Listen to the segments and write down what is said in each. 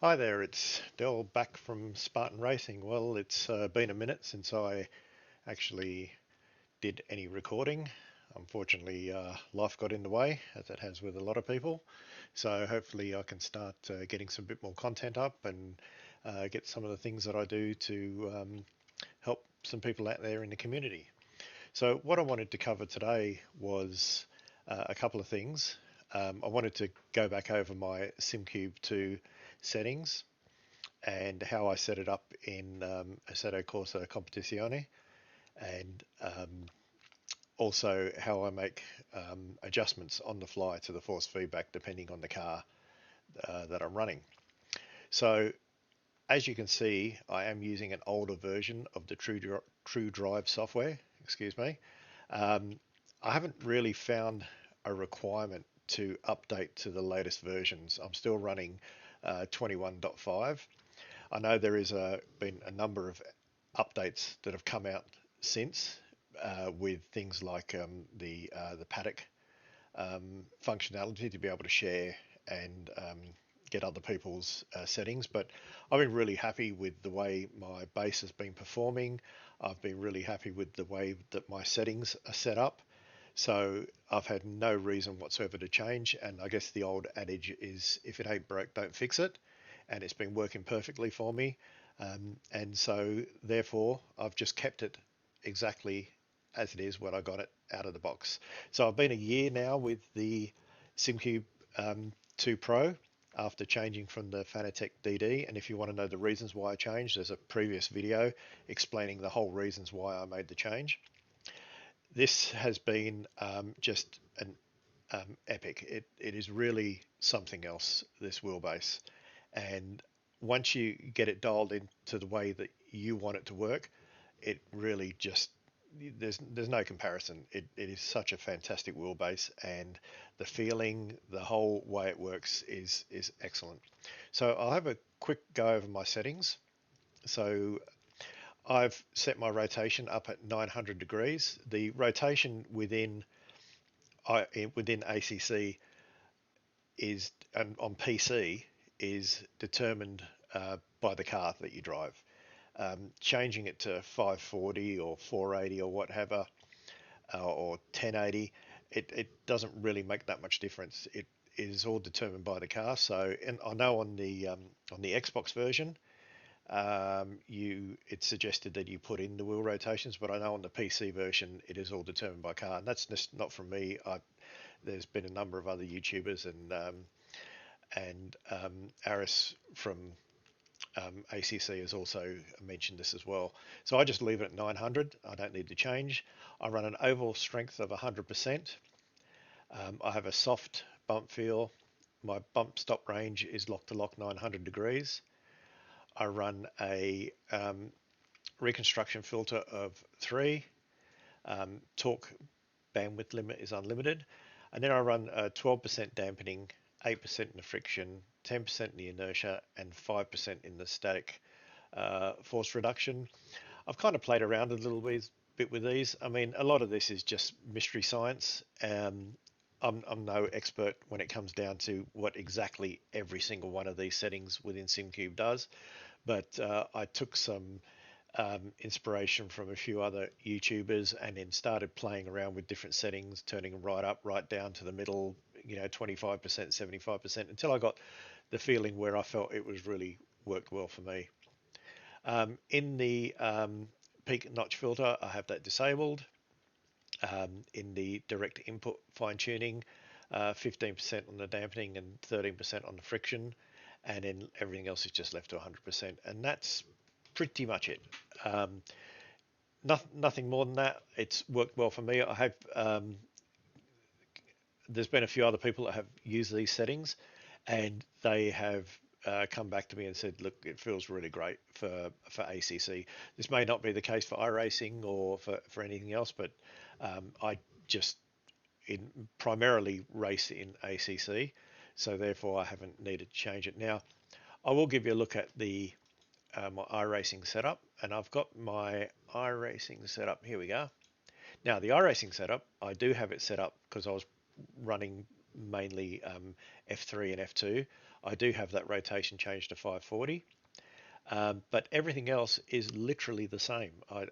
Hi there, it's Dell back from Spartan Racing. Well, it's been a minute since I actually did any recording. Unfortunately, life got in the way, as it has with a lot of people. So hopefully I can start getting some bit more content up and get some of the things that I do to help some people out there in the community. So what I wanted to cover today was a couple of things. I wanted to go back over my SimCube 2 settings and how I set it up in Assetto Corsa Competizione, and also how I make adjustments on the fly to the force feedback depending on the car that I'm running. So as you can see, I am using an older version of the True Drive software. Excuse me. I haven't really found a requirement to update to the latest versions. I'm still running 21.5. I know there is been a number of updates that have come out since with things like the paddock functionality to be able to share and get other people's settings. But I've been really happy with the way my base has been performing. I've been really happy with the way that my settings are set up. So I've had no reason whatsoever to change. And I guess the old adage is if it ain't broke, don't fix it. And it's been working perfectly for me. And so therefore I've just kept it exactly as it is when I got it out of the box. So I've been a year now with the SimCube 2 Pro after changing from the Fanatec DD. And if you want to know the reasons why I changed, there's a previous video explaining the whole reasons why I made the change. This has been just an epic. It is really something else, this wheelbase. And once you get it dialed into the way that you want it to work, it really just there's no comparison. It is such a fantastic wheelbase, and the feeling, the whole way it works is excellent. So I'll have a quick go over my settings. So I've set my rotation up at 900 degrees. The rotation within ACC is and on PC is determined by the car that you drive. Changing it to 540 or 480 or whatever, or 1080, it doesn't really make that much difference. It is all determined by the car. So, and I know on the Xbox version, it's suggested that you put in the wheel rotations, but I know on the PC version it is all determined by car, and that's just not from me. There's been a number of other YouTubers and Aris from ACC has also mentioned this as well. So I just leave it at 900. I don't need to change. I run an overall strength of 100%. I have a soft bump feel. My bump stop range is lock to lock 900 degrees. I run a reconstruction filter of 3. Torque bandwidth limit is unlimited. And then I run 12% dampening, 8% in the friction, 10% in the inertia, and 5% in the static force reduction. I've kind of played around a little bit with these. I mean, a lot of this is just mystery science. I'm no expert when it comes down to what exactly every single one of these settings within SimCube does, but I took some inspiration from a few other YouTubers and then started playing around with different settings, turning them right up, right down to the middle, 25%, 75%, until I got the feeling where I felt it was really worked well for me. In the peak notch filter, I have that disabled. In the direct input fine tuning, 15% on the dampening and 13% on the friction, and then everything else is just left to 100%, and that's pretty much it. Nothing more than that. It's worked well for me. I have there's been a few other people that have used these settings, and they have come back to me and said, "Look, it feels really great for ACC." This may not be the case for iRacing or for anything else, but I just primarily race in ACC, so therefore I haven't needed to change it. Now, I will give you a look at the my iRacing setup, and I've got my iRacing setup. Here we go. Now, the iRacing setup, I do have it set up because I was running mainly F3 and F2. I do have that rotation changed to 540, but everything else is literally the same. I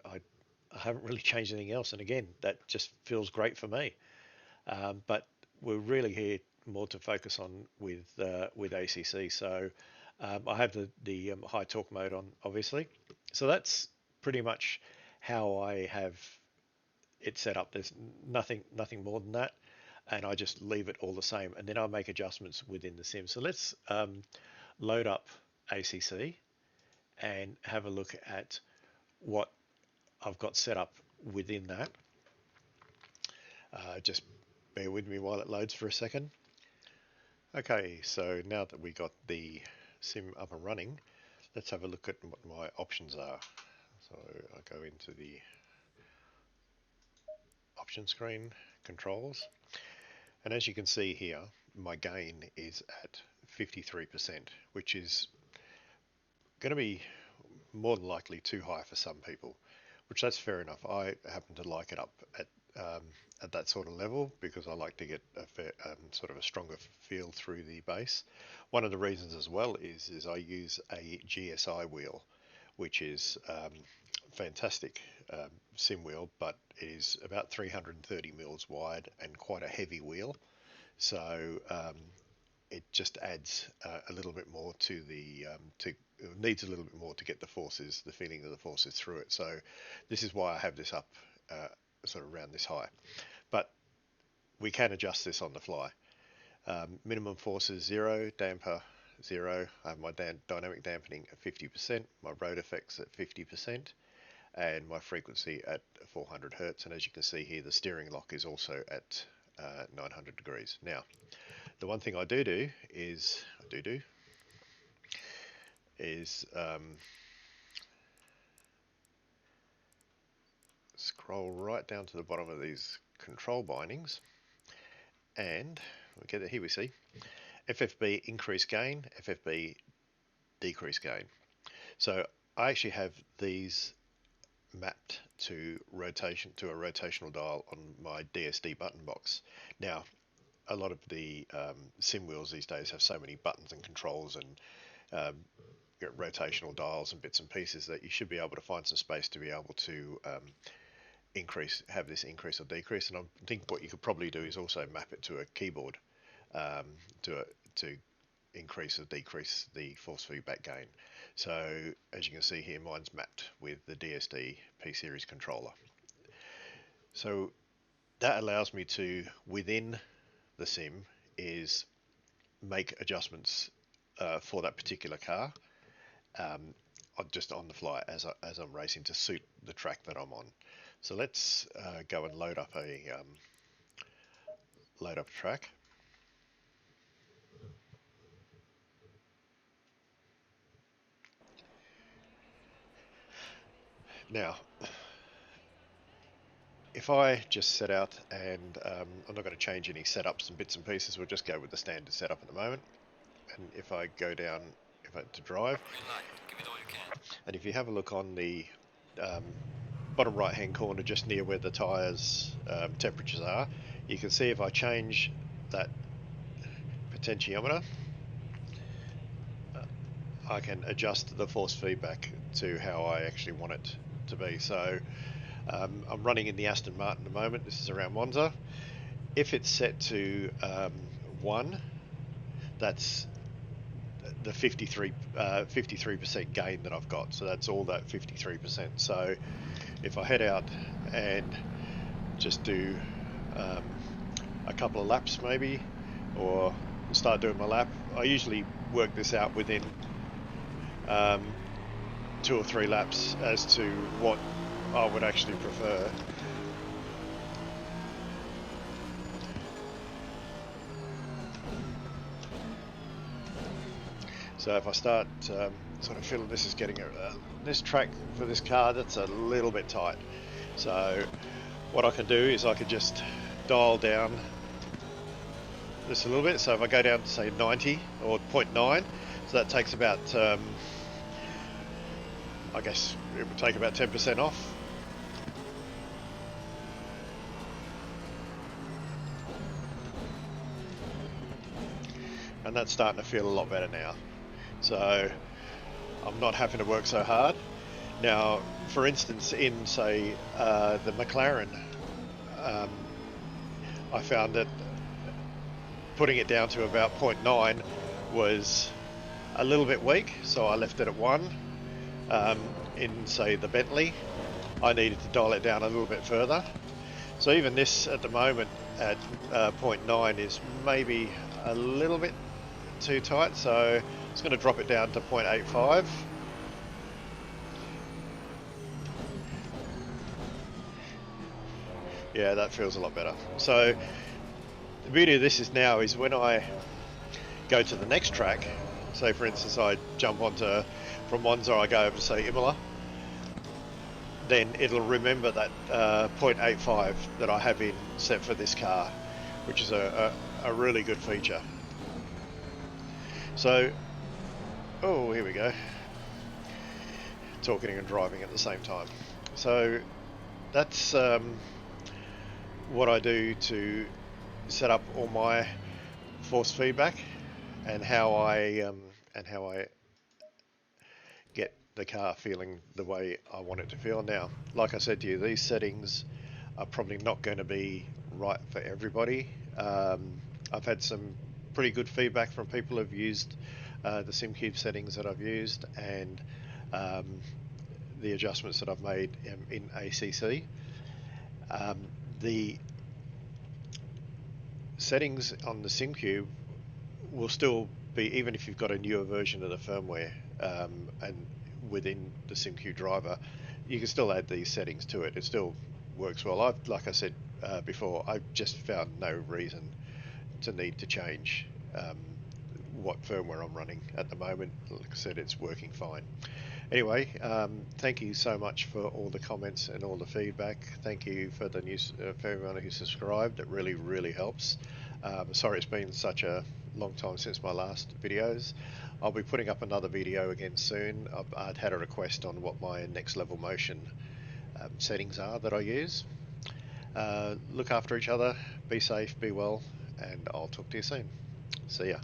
haven't really changed anything else, and again, that just feels great for me. But we're really here more to focus on with ACC. So I have the high torque mode on, obviously. So that's pretty much how I have it set up. There's nothing more than that, and I just leave it all the same, and then I'll make adjustments within the sim. So let's load up ACC and have a look at what I've got set up within that. Just bear with me while it loads for a second. Okay, so now that we got the sim up and running, let's have a look at what my options are. So I go into the option screen, controls, and as you can see here, my gain is at 53%, which is going to be more than likely too high for some people, which that's fair enough. I happen to like it up at that sort of level because I like to get a fair, sort of a stronger feel through the bass. One of the reasons as well is I use a GSI wheel, which is fantastic sim wheel, but is about 330 mils wide and quite a heavy wheel. So it just adds a little bit more to the needs a little bit more to get the forces, the feeling of the forces through it. So this is why I have this up sort of around this high, but we can adjust this on the fly. Minimum forces 0, damper 0. I have my dynamic dampening at 50%, my road effects at 50%, and my frequency at 400 Hertz. And as you can see here, the steering lock is also at 900 degrees. Now, the one thing I do is scroll right down to the bottom of these control bindings, and we get it here. We see FFB increase gain, FFB decrease gain. So I actually have these mapped to a rotational dial on my DSD button box. Now, a lot of the sim wheels these days have so many buttons and controls and rotational dials and bits and pieces that you should be able to find some space to be able to have this increase or decrease. And I think what you could probably do is also map it to a keyboard to increase or decrease the force feedback gain. So as you can see here, mine's mapped with the DSD P-Series controller. So that allows me to, within the sim, is make adjustments for that particular car just on the fly as I'm racing to suit the track that I'm on. So let's go and load up a track. Now, if I just set out and I'm not going to change any setups and bits and pieces, we'll just go with the standard setup at the moment. And if I go down, to drive, and if you have a look on the bottom right hand corner just near where the tyres temperatures are, you can see if I change that potentiometer, I can adjust the force feedback to how I actually want it to be. So I'm running in the Aston Martin at the moment. This is around Monza. If it's set to 1, that's the 53% gain that I've got. So that's all that 53%. So if I head out and just do a couple of laps maybe, or start doing my lap, I usually work this out within 2 or 3 laps as to what I would actually prefer. So if I start sort of feeling this is getting this track for this car, that's a little bit tight. So what I can do is I can just dial down this a little bit. So if I go down to say 90 or 0.9, so that takes about, I guess it would take about 10% off. and that's starting to feel a lot better now. So I'm not having to work so hard. Now, for instance, in say the McLaren, I found that putting it down to about 0.9 was a little bit weak, so I left it at 1. In say the Bentley, I needed to dial it down a little bit further. So even this at the moment at 0.9 is maybe a little bit too tight, so it's going to drop it down to 0.85. Yeah, that feels a lot better. So the beauty of this is now is when I go to the next track, say for instance I jump onto, from Monza I go over to say Imola, then it'll remember that 0.85 that I have in set for this car, which is a really good feature. So, oh, here we go. Talking and driving at the same time. So that's what I do to set up all my force feedback and how I get the car feeling the way I want it to feel. Now, like I said to you, these settings are probably not going to be right for everybody. I've had some pretty good feedback from people who've used the SimCube settings that I've used and the adjustments that I've made in ACC. The settings on the SimCube will still be, even if you've got a newer version of the firmware and within the SimCube driver, you can still add these settings to it. It still works well. Like I said before, I've just found no reason to need to change what firmware I'm running at the moment. Like I said, it's working fine. Anyway, thank you so much for all the comments and all the feedback. Thank you for the news for everyone who subscribed. It really helps. Sorry it's been such a long time since my last videos. I'll be putting up another video again soon. I'd had a request on what my next level motion settings are that I use. Look after each other, be safe, be well, and I'll talk to you soon. See ya.